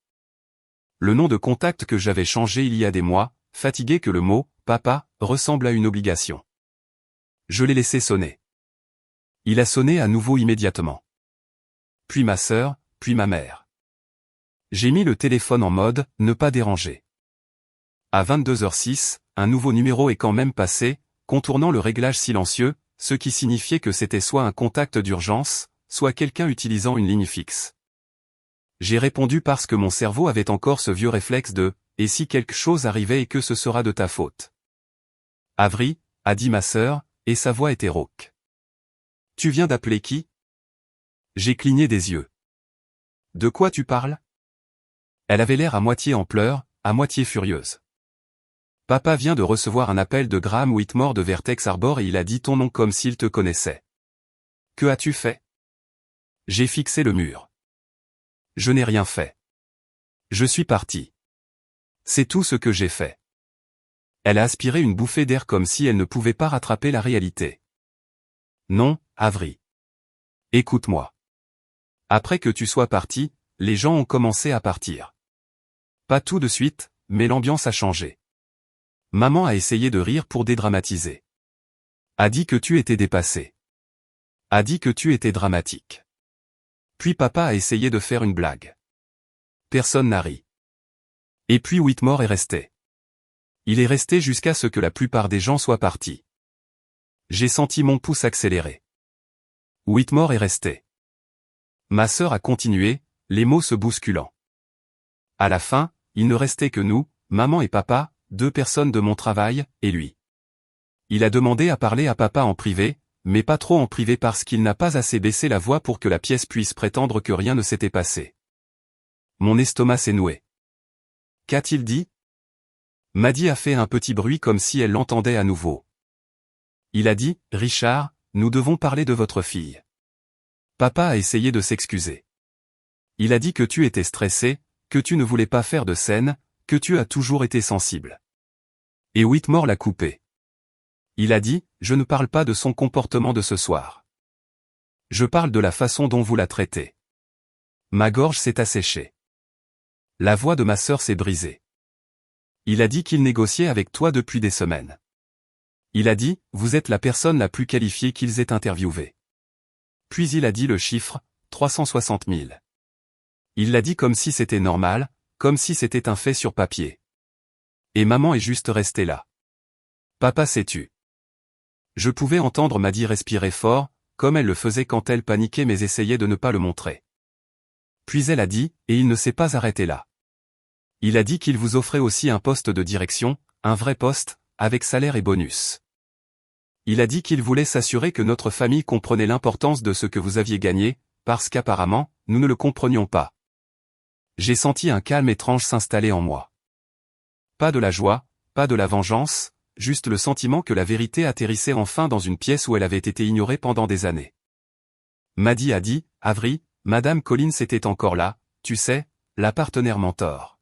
S1: Le nom de contact que j'avais changé il y a des mois, fatigué que le mot « papa » ressemble à une obligation. Je l'ai laissé sonner. Il a sonné à nouveau immédiatement. Puis ma sœur, puis ma mère. J'ai mis le téléphone en mode « ne pas déranger ». À 22h06, un nouveau numéro est quand même passé, contournant le réglage silencieux, ce qui signifiait que c'était soit un contact d'urgence, soit quelqu'un utilisant une ligne fixe. J'ai répondu parce que mon cerveau avait encore ce vieux réflexe de « et si quelque chose arrivait et que ce sera de ta faute ?» Avery, a dit ma sœur, et sa voix était rauque. Tu viens d'appeler qui? J'ai cligné des yeux. De quoi tu parles? Elle avait l'air à moitié en pleurs, à moitié furieuse. Papa vient de recevoir un appel de Graham Whitmore de Vertex Arbor et il a dit ton nom comme s'il te connaissait. Que as-tu fait? J'ai fixé le mur. Je n'ai rien fait. Je suis parti. C'est tout ce que j'ai fait. Elle a aspiré une bouffée d'air comme si elle ne pouvait pas rattraper la réalité. Non, Avery. Écoute-moi. Après que tu sois parti, les gens ont commencé à partir. Pas tout de suite, mais l'ambiance a changé. Maman a essayé de rire pour dédramatiser. A dit que tu étais dépassé. A dit que tu étais dramatique. Puis papa a essayé de faire une blague. Personne n'a ri. Et puis Whitmore est resté. Il est resté jusqu'à ce que la plupart des gens soient partis. J'ai senti mon pouce accélérer. Whitmore est resté. Ma sœur a continué, les mots se bousculant. À la fin, il ne restait que nous, maman et papa, 2 personnes de mon travail, et lui. Il a demandé à parler à papa en privé, mais pas trop en privé parce qu'il n'a pas assez baissé la voix pour que la pièce puisse prétendre que rien ne s'était passé. Mon estomac s'est noué. Qu'a-t-il dit? Maddy a fait un petit bruit comme si elle l'entendait à nouveau. Il a dit, Richard, nous devons parler de votre fille. Papa a essayé de s'excuser. Il a dit que tu étais stressé, que tu ne voulais pas faire de scène, que tu as toujours été sensible. Et Whitmore l'a coupé. Il a dit, je ne parle pas de son comportement de ce soir. Je parle de la façon dont vous la traitez. Ma gorge s'est asséchée. La voix de ma sœur s'est brisée. Il a dit qu'il négociait avec toi depuis des semaines. Il a dit, vous êtes la personne la plus qualifiée qu'ils aient interviewée. Puis il a dit le chiffre, 360 000. Il l'a dit comme si c'était normal, comme si c'était un fait sur papier. Et maman est juste restée là. Papa s'est tu. Je pouvais entendre Maddy respirer fort, comme elle le faisait quand elle paniquait mais essayait de ne pas le montrer. Puis elle a dit, et il ne s'est pas arrêté là. Il a dit qu'il vous offrait aussi un poste de direction, un vrai poste, avec salaire et bonus. Il a dit qu'il voulait s'assurer que notre famille comprenait l'importance de ce que vous aviez gagné, parce qu'apparemment, nous ne le comprenions pas. J'ai senti un calme étrange s'installer en moi. Pas de la joie, pas de la vengeance, juste le sentiment que la vérité atterrissait enfin dans une pièce où elle avait été ignorée pendant des années. Maddy a dit, Avery, Madame Collins était encore là, tu sais, la partenaire mentor.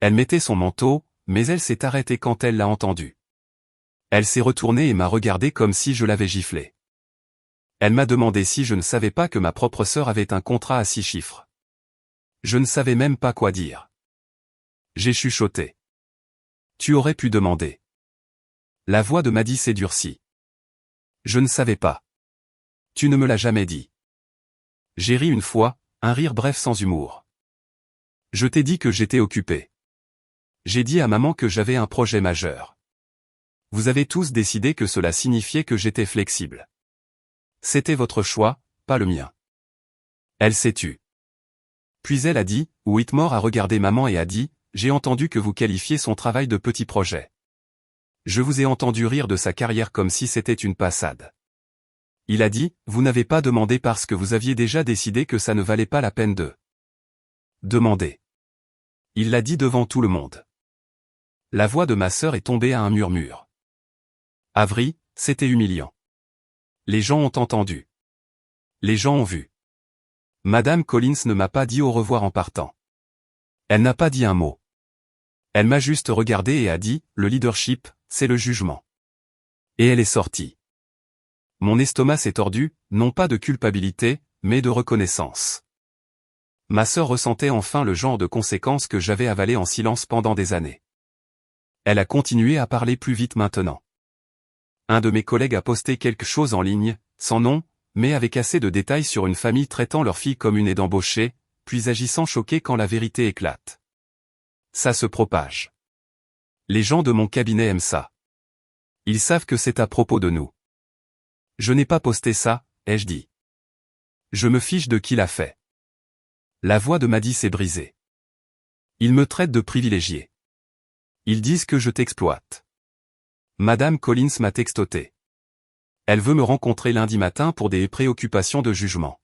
S1: Elle mettait son manteau, mais elle s'est arrêtée quand elle l'a entendu. Elle s'est retournée et m'a regardé comme si je l'avais giflée. Elle m'a demandé si je ne savais pas que ma propre sœur avait un contrat à 6 chiffres. Je ne savais même pas quoi dire. J'ai chuchoté. Tu aurais pu demander. La voix de Maddy s'est durcie. Je ne savais pas. Tu ne me l'as jamais dit. J'ai ri une fois, un rire bref sans humour. Je t'ai dit que j'étais occupé. J'ai dit à maman que j'avais un projet majeur. Vous avez tous décidé que cela signifiait que j'étais flexible. C'était votre choix, pas le mien. Elle s'est tue. Puis elle a dit, Whitmore a regardé maman et a dit, j'ai entendu que vous qualifiez son travail de petit projet. Je vous ai entendu rire de sa carrière comme si c'était une passade. Il a dit, vous n'avez pas demandé parce que vous aviez déjà décidé que ça ne valait pas la peine de demander. Il l'a dit devant tout le monde. La voix de ma sœur est tombée à un murmure. Avery, c'était humiliant. Les gens ont entendu. Les gens ont vu. Madame Collins ne m'a pas dit au revoir en partant. Elle n'a pas dit un mot. Elle m'a juste regardé et a dit, le leadership, c'est le jugement. Et elle est sortie. Mon estomac s'est tordu, non pas de culpabilité, mais de reconnaissance. Ma sœur ressentait enfin le genre de conséquences que j'avais avalées en silence pendant des années. Elle a continué à parler plus vite maintenant. Un de mes collègues a posté quelque chose en ligne, sans nom, mais avec assez de détails sur une famille traitant leur fille comme une aide embauchée, puis agissant choquée quand la vérité éclate. Ça se propage. Les gens de mon cabinet aiment ça. Ils savent que c'est à propos de nous. Je n'ai pas posté ça, ai-je dit. Je me fiche de qui l'a fait. La voix de Maddy s'est brisée. Ils me traitent de privilégié. Ils disent que je t'exploite. Madame Collins m'a textoté. Elle veut me rencontrer lundi matin pour des préoccupations de jugement.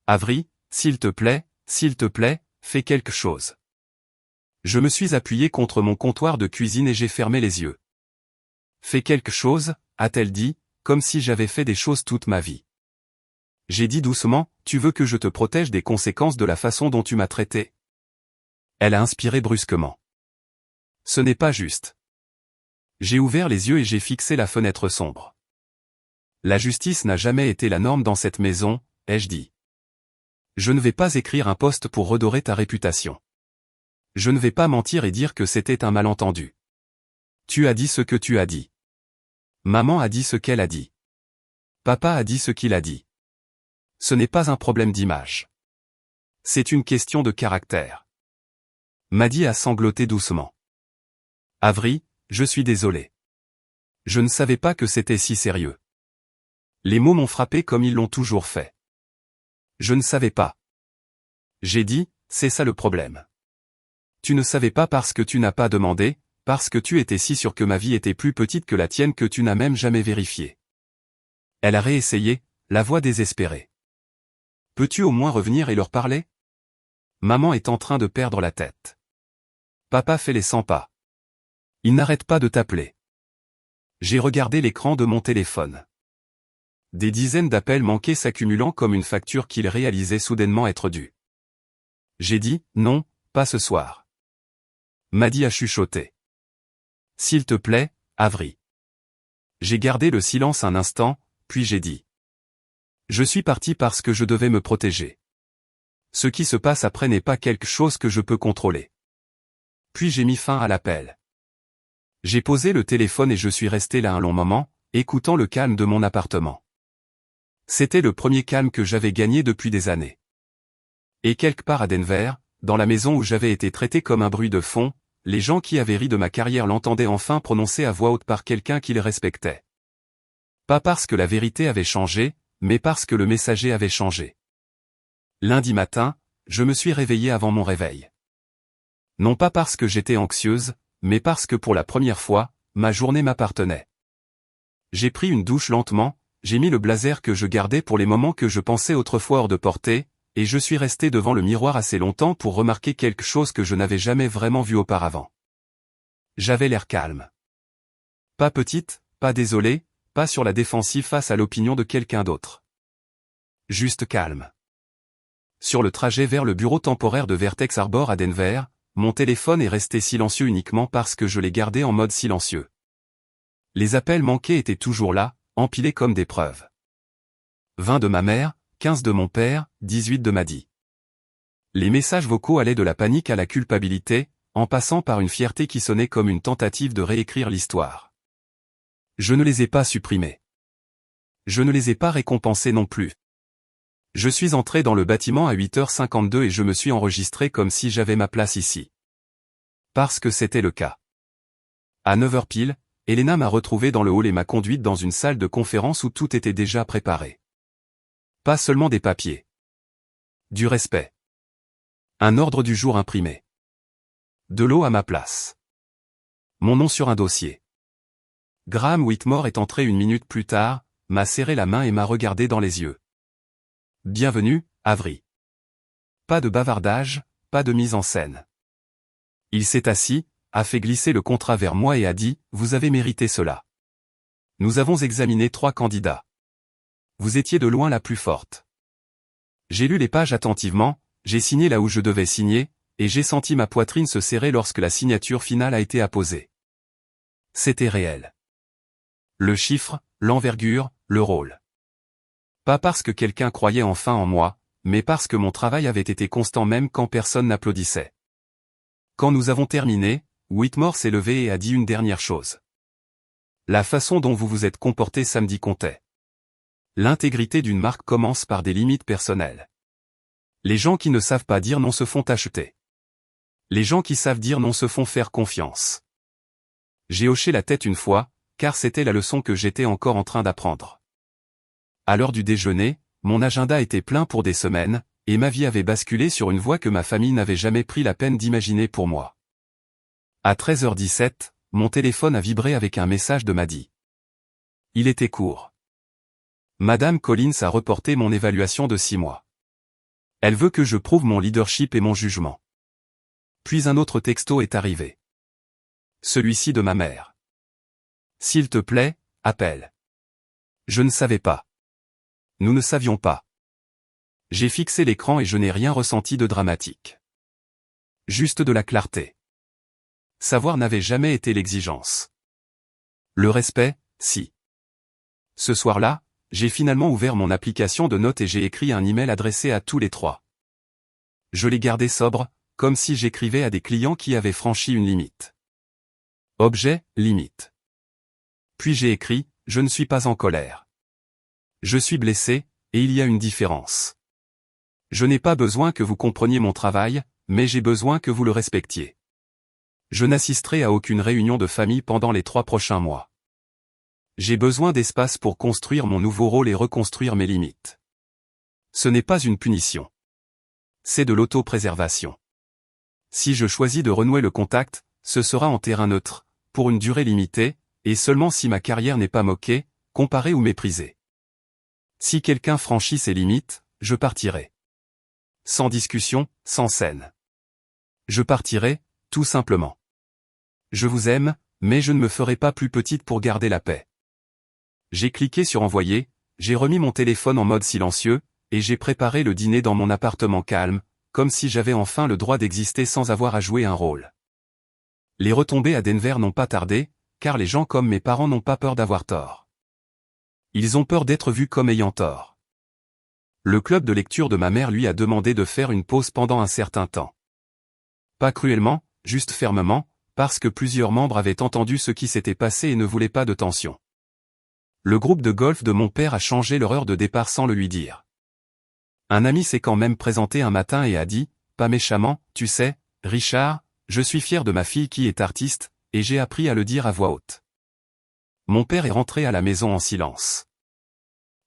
S1: Avery, s'il te plaît, fais quelque chose. Je me suis appuyé contre mon comptoir de cuisine et j'ai fermé les yeux. Fais quelque chose, a-t-elle dit, comme si j'avais fait des choses toute ma vie. J'ai dit doucement, tu veux que je te protège des conséquences de la façon dont tu m'as traité? Elle a inspiré brusquement. Ce n'est pas juste. J'ai ouvert les yeux et j'ai fixé la fenêtre sombre. La justice n'a jamais été la norme dans cette maison, ai-je dit. Je ne vais pas écrire un post pour redorer ta réputation. Je ne vais pas mentir et dire que c'était un malentendu. Tu as dit ce que tu as dit. Maman a dit ce qu'elle a dit. Papa a dit ce qu'il a dit. Ce n'est pas un problème d'image. C'est une question de caractère. Maddy a sangloté doucement. Avery, je suis désolé. Je ne savais pas que c'était si sérieux. Les mots m'ont frappé comme ils l'ont toujours fait. Je ne savais pas. J'ai dit, c'est ça le problème. Tu ne savais pas parce que tu n'as pas demandé, parce que tu étais si sûr que ma vie était plus petite que la tienne que tu n'as même jamais vérifié. Elle a réessayé, la voix désespérée. Peux-tu au moins revenir et leur parler? Maman est en train de perdre la tête. Papa fait les 100 pas. Il n'arrête pas de t'appeler. J'ai regardé l'écran de mon téléphone. Des dizaines d'appels manqués s'accumulant comme une facture qu'il réalisait soudainement être due. J'ai dit, non, pas ce soir. Maddy a chuchoté. S'il te plaît, Avery. J'ai gardé le silence un instant, puis j'ai dit. Je suis parti parce que je devais me protéger. Ce qui se passe après n'est pas quelque chose que je peux contrôler. Puis j'ai mis fin à l'appel. J'ai posé le téléphone et je suis resté là un long moment, écoutant le calme de mon appartement. C'était le premier calme que j'avais gagné depuis des années. Et quelque part à Denver, dans la maison où j'avais été traité comme un bruit de fond, les gens qui avaient ri de ma carrière l'entendaient enfin prononcer à voix haute par quelqu'un qu'ils respectaient. Pas parce que la vérité avait changé, mais parce que le messager avait changé. Lundi matin, je me suis réveillé avant mon réveil. Non pas parce que j'étais anxieuse, mais parce que pour la première fois, ma journée m'appartenait. J'ai pris une douche lentement, j'ai mis le blazer que je gardais pour les moments que je pensais autrefois hors de portée, et je suis resté devant le miroir assez longtemps pour remarquer quelque chose que je n'avais jamais vraiment vu auparavant. J'avais l'air calme. Pas petite, pas désolée, pas sur la défensive face à l'opinion de quelqu'un d'autre. Juste calme. Sur le trajet vers le bureau temporaire de Vertex Harbor à Denver, mon téléphone est resté silencieux uniquement parce que je l'ai gardé en mode silencieux. Les appels manqués étaient toujours là, empilés comme des preuves. 20 de ma mère, 15 de mon père, 18 de Maddy. Les messages vocaux allaient de la panique à la culpabilité, en passant par une fierté qui sonnait comme une tentative de réécrire l'histoire. Je ne les ai pas supprimés. Je ne les ai pas récompensés non plus. Je suis entré dans le bâtiment à 8h52 et je me suis enregistré comme si j'avais ma place ici. Parce que c'était le cas. À 9h pile, Elena m'a retrouvé dans le hall et m'a conduite dans une salle de conférence où tout était déjà préparé. Pas seulement des papiers. Du respect. Un ordre du jour imprimé. De l'eau à ma place. Mon nom sur un dossier. Graham Whitmore est entré une minute plus tard, m'a serré la main et m'a regardé dans les yeux. Bienvenue, Avery. Pas de bavardage, pas de mise en scène. Il s'est assis, a fait glisser le contrat vers moi et a dit, vous avez mérité cela. Nous avons examiné 3 candidats. Vous étiez de loin la plus forte. J'ai lu les pages attentivement, j'ai signé là où je devais signer, et j'ai senti ma poitrine se serrer lorsque la signature finale a été apposée. C'était réel. Le chiffre, l'envergure, le rôle. Pas parce que quelqu'un croyait enfin en moi, mais parce que mon travail avait été constant même quand personne n'applaudissait. Quand nous avons terminé, Whitmore s'est levé et a dit une dernière chose. La façon dont vous vous êtes comporté samedi comptait. L'intégrité d'une marque commence par des limites personnelles. Les gens qui ne savent pas dire non se font acheter. Les gens qui savent dire non se font faire confiance. J'ai hoché la tête une fois, car c'était la leçon que j'étais encore en train d'apprendre. À l'heure du déjeuner, mon agenda était plein pour des semaines, et ma vie avait basculé sur une voie que ma famille n'avait jamais pris la peine d'imaginer pour moi. À 13h17, mon téléphone a vibré avec un message de Maddie. Il était court. Madame Collins a reporté mon évaluation de 6 mois. Elle veut que je prouve mon leadership et mon jugement. Puis un autre texto est arrivé. Celui-ci de ma mère. S'il te plaît, appelle. Je ne savais pas. Nous ne savions pas. J'ai fixé l'écran et je n'ai rien ressenti de dramatique. Juste de la clarté. Savoir n'avait jamais été l'exigence. Le respect, si. Ce soir-là, j'ai finalement ouvert mon application de notes et j'ai écrit un email adressé à tous les trois. Je l'ai gardé sobre, comme si j'écrivais à des clients qui avaient franchi une limite. Objet, limite. Puis j'ai écrit, je ne suis pas en colère. Je suis blessé, et il y a une différence. Je n'ai pas besoin que vous compreniez mon travail, mais j'ai besoin que vous le respectiez. Je n'assisterai à aucune réunion de famille pendant les 3 prochains mois. J'ai besoin d'espace pour construire mon nouveau rôle et reconstruire mes limites. Ce n'est pas une punition. C'est de l'autopréservation. Si je choisis de renouer le contact, ce sera en terrain neutre, pour une durée limitée, et seulement si ma carrière n'est pas moquée, comparée ou méprisée. Si quelqu'un franchit ses limites, je partirai. Sans discussion, sans scène. Je partirai, tout simplement. Je vous aime, mais je ne me ferai pas plus petite pour garder la paix. J'ai cliqué sur envoyer, j'ai remis mon téléphone en mode silencieux, et j'ai préparé le dîner dans mon appartement calme, comme si j'avais enfin le droit d'exister sans avoir à jouer un rôle. Les retombées à Denver n'ont pas tardé, car les gens comme mes parents n'ont pas peur d'avoir tort. Ils ont peur d'être vus comme ayant tort. Le club de lecture de ma mère lui a demandé de faire une pause pendant un certain temps. Pas cruellement, juste fermement, parce que plusieurs membres avaient entendu ce qui s'était passé et ne voulaient pas de tension. Le groupe de golf de mon père a changé leur heure de départ sans le lui dire. Un ami s'est quand même présenté un matin et a dit, pas méchamment, tu sais, Richard, je suis fier de ma fille qui est artiste, et j'ai appris à le dire à voix haute. Mon père est rentré à la maison en silence.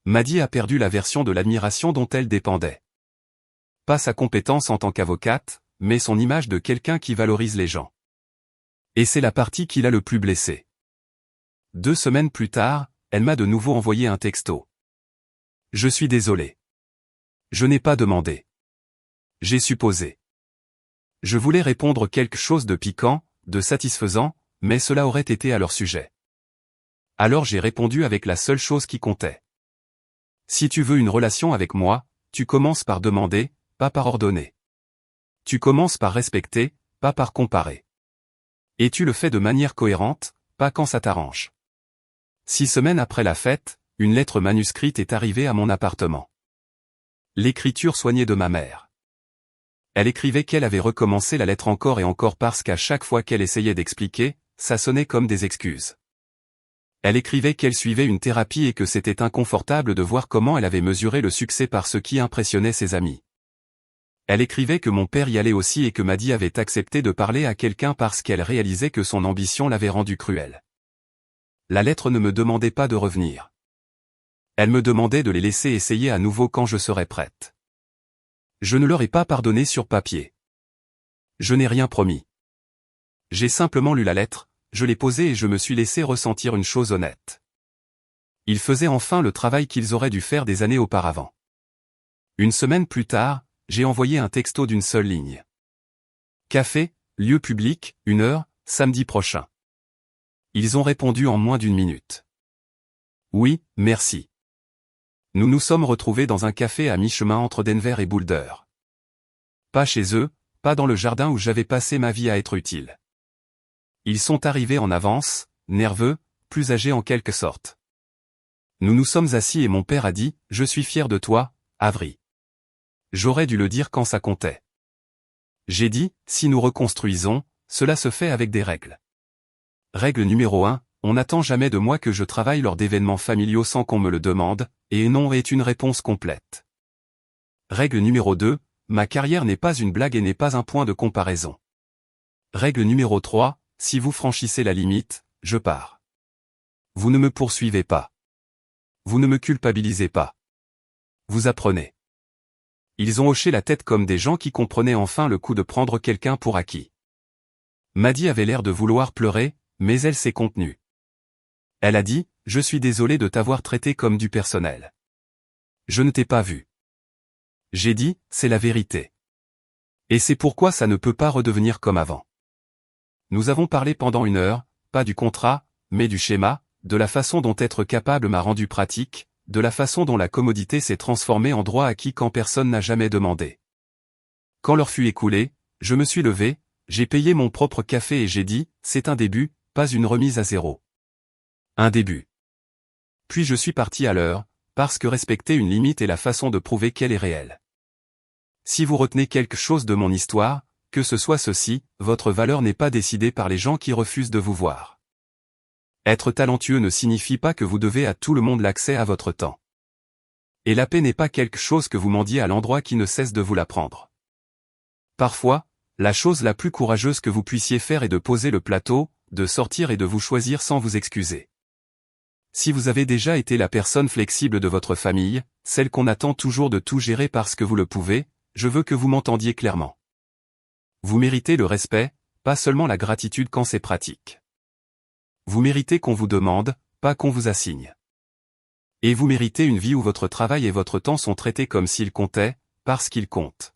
S1: Maddie a perdu la version de l'admiration dont elle dépendait. Pas sa compétence en tant qu'avocate, mais son image de quelqu'un qui valorise les gens. Et c'est la partie qui l'a le plus blessé. 2 semaines plus tard, elle m'a de nouveau envoyé un texto. Je suis désolé. Je n'ai pas demandé. J'ai supposé. Je voulais répondre quelque chose de piquant, de satisfaisant, mais cela aurait été à leur sujet. Alors j'ai répondu avec la seule chose qui comptait. Si tu veux une relation avec moi, tu commences par demander, pas par ordonner. Tu commences par respecter, pas par comparer. Et tu le fais de manière cohérente, pas quand ça t'arrange. 6 semaines après la fête, une lettre manuscrite est arrivée à mon appartement. L'écriture soignée de ma mère. Elle écrivait qu'elle avait recommencé la lettre encore et encore parce qu'à chaque fois qu'elle essayait d'expliquer, ça sonnait comme des excuses. Elle écrivait qu'elle suivait une thérapie et que c'était inconfortable de voir comment elle avait mesuré le succès par ce qui impressionnait ses amis. Elle écrivait que mon père y allait aussi et que Maddie avait accepté de parler à quelqu'un parce qu'elle réalisait que son ambition l'avait rendue cruelle. La lettre ne me demandait pas de revenir. Elle me demandait de les laisser essayer à nouveau quand je serais prête. Je ne leur ai pas pardonné sur papier. Je n'ai rien promis. J'ai simplement lu la lettre, je l'ai posée et je me suis laissé ressentir une chose honnête. Ils faisaient enfin le travail qu'ils auraient dû faire des années auparavant. 1 semaine plus tard, j'ai envoyé un texto d'une seule ligne. Café, lieu public, 1 heure, samedi prochain. Ils ont répondu en moins d'1 minute. Oui, merci. Nous nous sommes retrouvés dans un café à mi-chemin entre Denver et Boulder. Pas chez eux, pas dans le jardin où j'avais passé ma vie à être utile. Ils sont arrivés en avance, nerveux, plus âgés en quelque sorte. Nous nous sommes assis et mon père a dit, je suis fier de toi, Avery. J'aurais dû le dire quand ça comptait. J'ai dit, si nous reconstruisons, cela se fait avec des règles. Règle numéro 1, on n'attend jamais de moi que je travaille lors d'événements familiaux sans qu'on me le demande, et non est une réponse complète. Règle numéro 2, ma carrière n'est pas une blague et n'est pas un point de comparaison. Règle numéro 3, si vous franchissez la limite, je pars. Vous ne me poursuivez pas. Vous ne me culpabilisez pas. Vous apprenez. Ils ont hoché la tête comme des gens qui comprenaient enfin le coup de prendre quelqu'un pour acquis. Maddy avait l'air de vouloir pleurer, mais elle s'est contenue. Elle a dit, je suis désolée de t'avoir traité comme du personnel. Je ne t'ai pas vu. J'ai dit, c'est la vérité. Et c'est pourquoi ça ne peut pas redevenir comme avant. Nous avons parlé pendant 1 heure, pas du contrat, mais du schéma, de la façon dont être capable m'a rendu pratique, de la façon dont la commodité s'est transformée en droit acquis quand personne n'a jamais demandé. Quand l'heure fut écoulée, je me suis levé, j'ai payé mon propre café et j'ai dit, c'est un début, pas une remise à zéro. Un début. Puis je suis parti à l'heure, parce que respecter une limite est la façon de prouver qu'elle est réelle. Si vous retenez quelque chose de mon histoire, que ce soit ceci, votre valeur n'est pas décidée par les gens qui refusent de vous voir. Être talentueux ne signifie pas que vous devez à tout le monde l'accès à votre temps. Et la paix n'est pas quelque chose que vous mendiez à l'endroit qui ne cesse de vous l'apprendre. Parfois, la chose la plus courageuse que vous puissiez faire est de poser le plateau, de sortir et de vous choisir sans vous excuser. Si vous avez déjà été la personne flexible de votre famille, celle qu'on attend toujours de tout gérer parce que vous le pouvez, je veux que vous m'entendiez clairement. Vous méritez le respect, pas seulement la gratitude quand c'est pratique. Vous méritez qu'on vous demande, pas qu'on vous assigne. Et vous méritez une vie où votre travail et votre temps sont traités comme s'ils comptaient, parce qu'ils comptent.